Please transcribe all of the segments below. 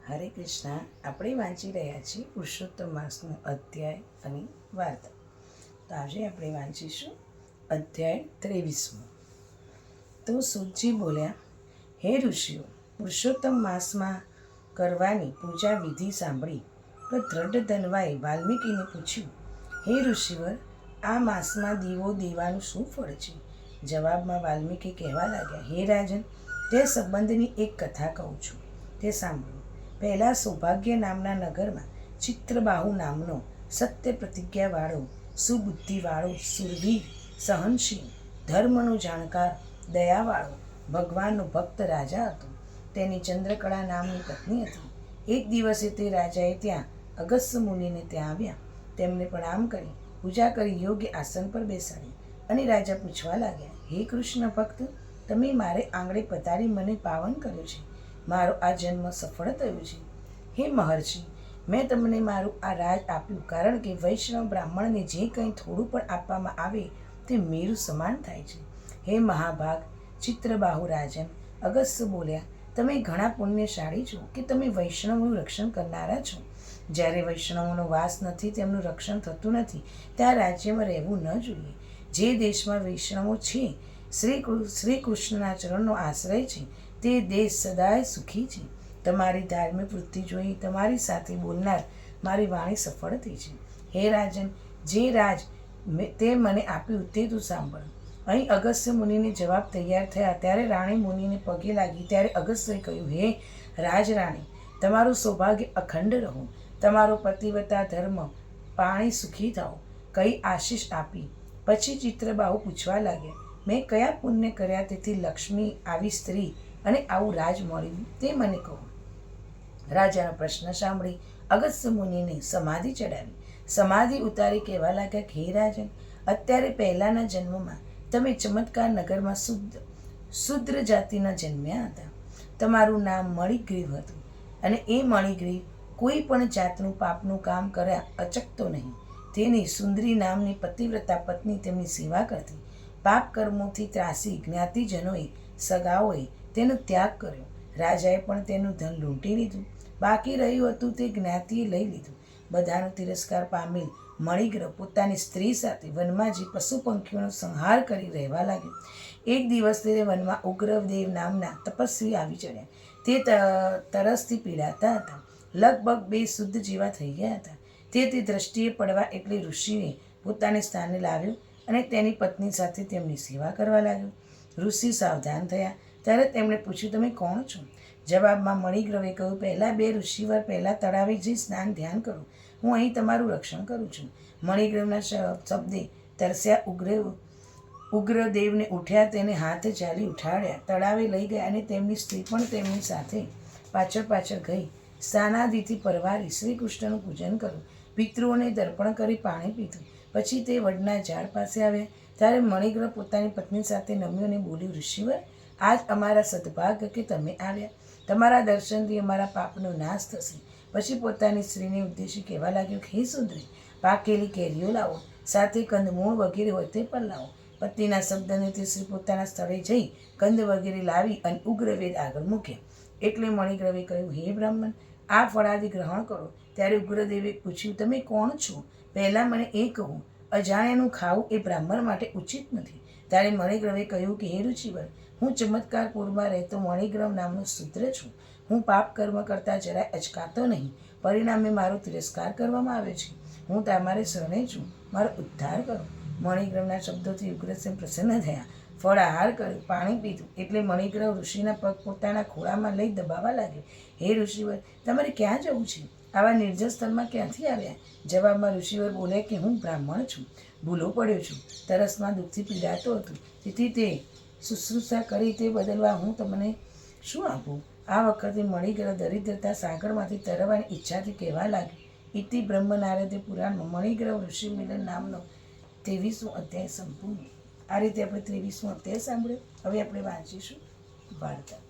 હરે કૃષ્ણ. આપણે વાંચી રહ્યા છીએ પુરુષોત્તમ માસનો અધ્યાય અને વાર્તા. તો આજે આપણે વાંચીશું અધ્યાય 23. તો સૂતજી બોલ્યા, હે ઋષિઓ, પુરુષોત્તમ માસમાં કરવાની પૂજા વિધિ સાંભળી તો દ્રઢધન્વાએ વાલ્મીકીને પૂછ્યું, હે ઋષિવર, આ માસમાં દીવો દેવાનું શું ફળ છે? જવાબમાં વાલ્મીકી કહેવા લાગ્યા, હે રાજન, તે સંબંધની એક કથા કહું છું, તે સાંભળો. પહેલાં સૌભાગ્ય નામના નગરમાં ચિત્રબાહુ નામનો સત્ય પ્રતિજ્ઞાવાળો, સુબુદ્ધિવાળો, સુરવીર, સહનશીલ, ધર્મનો જાણકાર, દયાવાળો, ભગવાનનો ભક્ત રાજા હતો. તેની ચંદ્રકળા નામની પત્ની હતી. એક દિવસે તે રાજાએ ત્યાં અગસ્ત્ય મુનિને ત્યાં આવ્યા. તેમને પ્રણામ કરી પૂજા કરી યોગ્ય આસન પર બેસાડી અને રાજા પૂછવા લાગ્યા, હે કૃષ્ણ ભક્ત, તમે મારે આંગળે પધારી મને પાવન કર્યો છે. મારો આ જન્મ સફળ થયો છે. હે મહર્ષિ, મેં તમને મારું આ રાજ આપ્યું કારણ કે વૈષ્ણવ બ્રાહ્મણને જે કંઈ થોડું પણ આપવામાં આવે તે મેરુ સમાન થાય છે. હે મહાભાગ ચિત્રબાહુ રાજન, અગસ્ત્ય બોલ્યા, તમે ઘણા પુણ્યશાળી છો કે તમે વૈષ્ણવનું રક્ષણ કરનારા છો. જ્યારે વૈષ્ણવોનો વાસ નથી, તેમનું રક્ષણ થતું નથી, ત્યાં રાજ્યમાં રહેવું ન જોઈએ. જે દેશમાં વૈષ્ણવો છે, શ્રી કૃષ્ણના ચરણનો આશ્રય છે, તે દેશ સદાય સુખી છે. તમારી ધાર્મિક વૃત્તિ જોઈ તમારી સાથે બોલનાર મારી વાણી સફળ થઈ છે. હે રાજન, જે રાજ તે મને આપ્યું તે તું સાંભળ. અહીં અગસ્ત્ય મુનિને જવાબ તૈયાર થયા ત્યારે રાણી મુનિને પગે લાગી. ત્યારે અગસ્ત્યએ કહ્યું, હે રાજરાણી, તમારું સૌભાગ્ય અખંડ રહો, તમારો પતિવ્રતા ધર્મ પાણી સુખી થાઓ, કઈ આશીષ આપી. પછી ચિત્રબાહુ પૂછવા લાગ્યા, મેં કયા પુણ્ય કર્યા તેથી લક્ષ્મી, આવી સ્ત્રી અને આવું રાજ મળ્યું, તે મને કહો. રાજાનો પ્રશ્ન સાંભળી અગસ્ત્ય મુનિને સમાધિ ચડાવી. સમાધિ ઉતારી કહેવા લાગ્યા, હે રાજન, અત્યારે પહેલાના જન્મમાં તમે ચમત્કાર નગરમાં શુદ્ર જાતિના જન્મ્યા હતા. તમારું નામ મણિગ્રીવ હતું અને એ મણિગ્રીવ કોઈ પણ જાતનું પાપનું કામ કર્યા અચકતો નહીં. તેની સુંદરી નામની પતિવ્રતા પત્ની તેમની સેવા કરતી. પાપ કર્મોથી ત્રાસી જ્ઞાતિજનોએ, સગાઓએ તેનો ત્યાગ કર્યો. રાજાએ પણ તેનું ધન લૂંટી લીધું. બાકી રહ્યું હતું તે જ્ઞાતિએ લઈ લીધું. બધાનો તિરસ્કાર પામેલ મણિગ્રહ પોતાની સ્ત્રી સાથે વનમાં જઈ પશુ પંખીઓનો સંહાર કરી રહેવા લાગ્યો. એક દિવસ તે વનમાં ઉગ્રદેવ નામના તપસ્વી આવી ચડ્યા. તે તરસથી પીડાતા હતા. લગભગ 2 શુદ્ધ જેવા થઈ ગયા હતા. તે દ્રષ્ટિએ પડવા એટલે ઋષિએ પોતાને સ્થાને લાવ્યો અને તેની પત્ની સાથે તેમની સેવા કરવા લાગ્યો. ઋષિ સાવધાન થયા ત્યારે તેમણે પૂછ્યું, તમે કોણ છો? જવાબમાં મણિગ્રહે કહ્યું, પહેલાં 2 ઋષિવાર પહેલાં તળાવે જઈ સ્નાન ધ્યાન કરો. હું અહીં તમારું રક્ષણ કરું છું. મણિગ્રહના શબ્દે તરસ્યા ઉગ્રદેવને ઉઠ્યા, તેને હાથે ચાલી ઉઠાડ્યા, તળાવે લઈ ગયા અને તેમની સ્ત્રી પણ તેમની સાથે પાછળ ગઈ. સ્નાનાદિથી પરવારી શ્રી કૃષ્ણનું પૂજન કર્યું. પિતૃઓને દર્પણ કરી પાણી પીધું. પછી તે વડના ઝાડ પાસે આવ્યા. ત્યારે મણિગ્રહ પોતાની પત્ની સાથે નમ્યો અને બોલ્યું, ઋષિવર, આજ અમારા સદભાગ્ય કે તમે આવ્યા. તમારા દર્શનથી અમારા પાપનો નાશ થશે. પછી પોતાની સ્ત્રીને ઉદ્દેશી કહેવા લાગ્યો, હે સુંદરી, પાકેલી કેરીઓ લાવો, સાથે કંદમૂળ વગેરે હોય તે પણ લાવો. પતિના શબ્દને તે સ્ત્રી પોતાના સ્થળે જઈ કંદ વગેરે લાવી અને ઉગ્રવેદ આગળ મૂક્યા. એટલે મણિગ્રહે કહ્યું, હે બ્રાહ્મણ, આ ફળાદિ ગ્રહણ કરો. ત્યારે ઉગ્રદેવે પૂછ્યું, તમે કોણ છો? પહેલાં મને એ કહો. અજાણ્યાનું ખાવું એ બ્રાહ્મણ માટે ઉચિત નથી. ત્યારે મણિગ્રહે કહ્યું કે, હે રુચિવર, હું ચમત્કારપુરમાં રહેતો મણિગ્રહ નામનો શૂદ્ર છું. હું પાપ કર્મ કરતાં જરાય અચકાતો નહીં. પરિણામે મારો તિરસ્કાર કરવામાં આવે છે. હું તમારે શરણે છું. મારો ઉદ્ધાર કરો. મણિગ્રહના શબ્દોથી ઉગ્રસેન પ્રસન્ન થયા. ફળ આહાર કર્યો, પાણી પીધું. એટલે મણિગ્રહ ઋષિના પગ પોતાના ખોળામાં લઈ દબાવવા લાગ્યો. હે ઋષિવર, તમારે ક્યાં જવું છે? આવા નિર્જન સ્થળમાં ક્યાંથી આવ્યા? જવાબમાં ઋષિવર બોલે કે હું બ્રાહ્મણ છું, ભૂલો પડ્યો છું, તરસમાં દુઃખથી પીડાતો હતો, તેથી તે શુશ્રૂષા કરી તે બદલવા હું તમને શું આપું? આ વખતે મણિગ્રહ દરિદ્રતા સાગરમાંથી તરવાની ઈચ્છાથી કહેવા લાગ્યો. ઇતિ બ્રહ્મનારદે પુરાણમાં મણિગ્રહ ઋષિ મિલન નામનો 23મો અધ્યાય સંપૂર્ણ. આ રીતે આપણે 23મો અધ્યાય સાંભળ્યો. હવે આપણે વાંચીશું વાર્તા.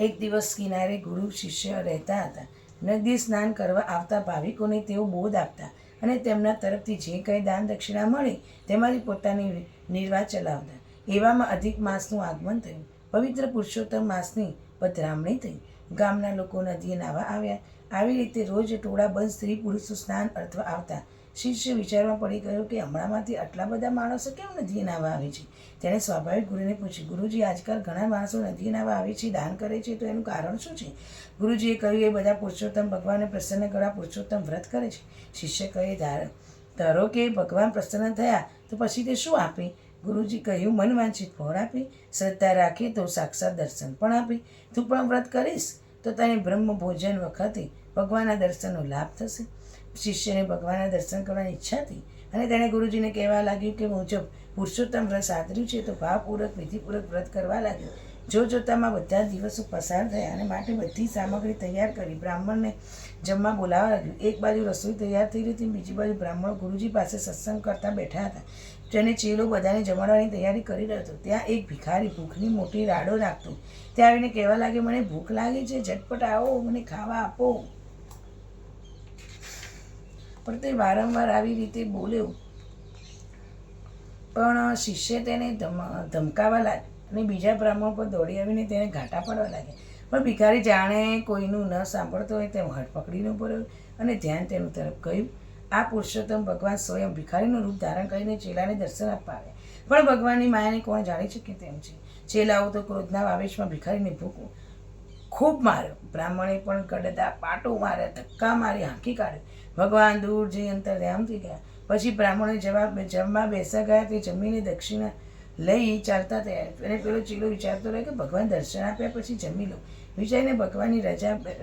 એક દિવસ કિનારે ગુરુ શિષ્ય રહેતા હતા. નદી સ્નાન કરવા આવતા ભાવિકોને તેઓ બોધ આપતા અને તેમના તરફથી જે કંઈ દાન દક્ષિણા મળે તેમાંથી પોતાની નિર્વાહ ચલાવતા. એવામાં અધિક માસનું આગમન થયું. પવિત્ર પુરુષોત્તમ માસની પધરામણી થઈ. ગામના લોકો નદીએ નાહવા આવ્યા. આવી રીતે રોજ ટોળા બંધ સ્ત્રી પુરુષો સ્નાન અર્થવા આવતા. શિષ્ય વિચારમાં પડી ગયો કે હમણાંમાંથી આટલા બધા માણસો કેમ નદીએ નાહવા આવે છે. તેણે સ્વાભાવિક ગુરુને પૂછ્યું, ગુરુજી, આજકાલ ઘણા માણસો નદીએ નાહવા આવે છે, દાન કરે છે, તો એનું કારણ શું છે? ગુરુજીએ કહ્યું, એ બધા પુરુષોત્તમ ભગવાનને પ્રસન્ન કરવા પુરુષોત્તમ વ્રત કરે છે. શિષ્ય કહે, ધારો કે ભગવાન પ્રસન્ન થયા તો પછી તે શું આપે? ગુરુજી કહ્યું, મન વાંછિત ફળ આપે, શ્રદ્ધા રાખે તો સાક્ષાત દર્શન પણ આપે. તું પણ વ્રત કરીશ તો તને બ્રહ્મ ભોજન વખતે ભગવાનના દર્શનનો લાભ થશે. શિષ્યને ભગવાનના દર્શન કરવાની ઈચ્છા થઈ અને તેણે ગુરુજીને કહેવા લાગ્યું કે મુજબ પુરુષોત્તમ વ્રત આદર્યું છે તો ભાવપૂર્વક વિધિપૂર્વક વ્રત કરવા લાગ્યો. જોતામાં બધા દિવસો પસાર થયા અને માટે બધી સામગ્રી તૈયાર કરી બ્રાહ્મણને જમવા બોલાવવા લાગ્યું. એક બાજુ રસોઈ તૈયાર થઈ રહી હતી, બીજી બાજુ બ્રાહ્મણો ગુરુજી પાસે સત્સંગ કરતા બેઠા હતા. જેને ચેલો બધાને જમાડવાની તૈયારી કરી રહ્યો હતો. ત્યાં એક ભિખારી ભૂખની મોટી રાડો નાખતો. ત્યાં આવીને કહેવા લાગે, મને ભૂખ લાગી છે, ઝટપટ આવો, મને ખાવા આપો. પણ તે વારંવાર આવી રીતે બોલ્યો, પણ શિષ્ય તેને ધમકાવા લાગ્યો અને બીજા બ્રાહ્મણ પર દોડી આવીને તેને ઘાટા પાડવા લાગ્યા. પણ ભિખારી જાણે કોઈનું ન સાંભળતો હોય તેમ હઠ પકડીને પડ્યો અને ધ્યાન તેનું તરફ ગયું. આ પુરુષોત્તમ ભગવાન સ્વયં ભિખારીનું રૂપ ધારણ કરીને ચેલાને દર્શન આપવા આવ્યા. પણ ભગવાનની માયાને કોણ જાણી શકે તેમ છે. ચેલાઓ તો ક્રોધના આવેશમાં ભિખારીને ખૂબ માર્યો. બ્રાહ્મણે પણ ગડદા પાટો માર્યા, ધક્કા મારી હાંકી કાઢ્યો. ભગવાન દૂર જઈ અંતર્ધ્યાન થઈ ગયા. પછી બ્રાહ્મણે જમવા બેસા ગયા. તે જમીને દક્ષિણા લઈ ચાલતા થયા અને પેલો ચેલો વિચારતો રહ્યો કે ભગવાન દર્શન આપ્યા પછી જમી લો. વિચારીને ભગવાનની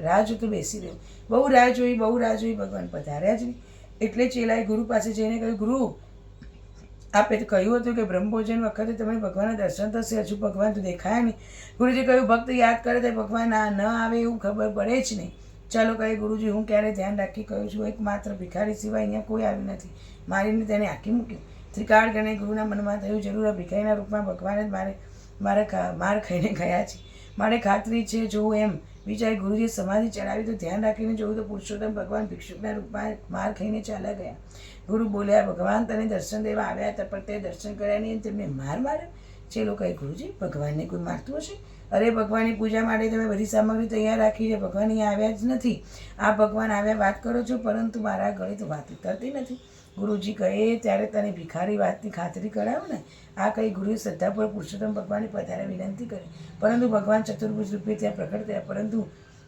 રાહ જોતો બેસી રહ્યો. બહુ રાહ જોઈ, ભગવાન પધાર્યા જ નહીં. એટલે ચેલાએ ગુરુ પાસે જઈને કહ્યું, ગુરુ, આપે તો કહ્યું હતું કે બ્રહ્મભોજન વખતે તમને ભગવાનના દર્શન થશે, હજુ ભગવાન તો દેખાયા નહીં. ગુરુજી કહ્યું, ભક્ત યાદ કરે તો ભગવાન ન આવે એવું ખબર પડે જ નહીં. ચાલો કહે, ગુરુજી, હું ક્યારે ધ્યાન રાખી કહ્યું છું, એકમાત્ર ભિખારી સિવાય અહીંયા કોઈ આવ્યું નથી. મારીને તેને આંકી મૂક્યું. ત્રિકાળ ગણે ગુરુના મનમાં થયું, જરૂર આ ભિખારીના રૂપમાં ભગવાન જ માર ખાઈને ગયા છે. મારે ખાતરી છે, જોવું એમ વિચારી ગુરુજીએ સમાધિ ચડાવી તો ધ્યાન રાખીને જોયું તો પુરુષોત્તમ ભગવાન ભિક્ષુકના રૂપમાં માર ખાઈને ચાલ્યા ગયા. ગુરુ બોલ્યા, ભગવાન તને દર્શન દેવા આવ્યા હતા, પણ તે દર્શન કર્યા નહીં, તેમને માર્યો. ચેલો કહે, ગુરુજી, ભગવાનને કોઈ મારતું હશે? અરે, ભગવાનની પૂજા માટે તમે બધી સામગ્રી તૈયાર રાખી છે, ભગવાન અહીંયા આવ્યા જ નથી. આ ભગવાન આવ્યા વાત કરો છો, પરંતુ મારા ગળે તો વાત ઉતરતી નથી. ગુરુજી કહે, ત્યારે તને ભિખારી વાતની ખાતરી કરાવો ને. આ કહી ગુરુએ શ્રદ્ધા પર પુરુષોત્તમ ભગવાનની પધારે વિનંતી કરી. પરંતુ ભગવાન ચતુર્ભુજ રૂપે ત્યાં પ્રકટ થયા, પરંતુ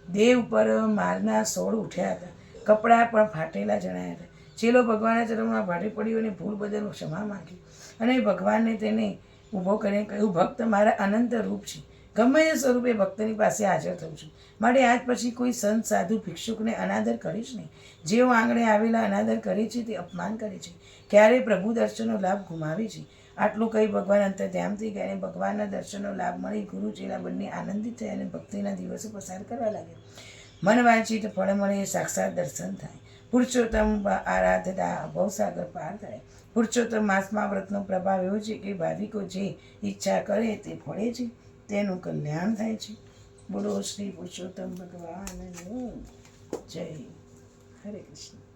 દેહ ઉપર મારના સોળ ઉઠ્યા હતા. કપડાં પણ ફાટેલા જણાયા હતા. ચેલો ભગવાનના ચરણમાં ભારે પડ્યો અને ભૂલ બદલ ક્ષમા માંગી અને ભગવાનને તેને ઊભો કરીને કહ્યું, ભક્ત મારા અનંત રૂપ છે, ગમે તે સ્વરૂપે ભક્તની પાસે હાજર થઉં છું. માટે આજ પછી કોઈ સંત સાધુ ભિક્ષુકને અનાદર કરીશ નહીં. જેઓ આંગણે આવેલા અનાદર કરે છે તે અપમાન કરે છે, ક્યારેય પ્રભુ દર્શનનો લાભ ગુમાવે છે. આટલું કહી ભગવાન અંતર્ધ્યાન થઈ ગયા અને ભગવાનના દર્શનનો લાભ મળી ગુરુ ચેલા બંને આનંદિત થયા અને ભક્તિના દિવસો પસાર કરવા લાગ્યા. મન વાંચિત ફળ મળે, સાક્ષાત દર્શન થાય. પુરુષોત્તમ આરાધતા ભવસાગર પાર થાય. પુરુષોત્તમ માસમાં વ્રતનો પ્રભાવ એવો છે કે ભાવિકો જે ઈચ્છા કરે તે ફળે છે, તેનું કલ્યાણ થાય છે. બોલો શ્રી પુરુષોત્તમ ભગવાનની જય. હરે કૃષ્ણ.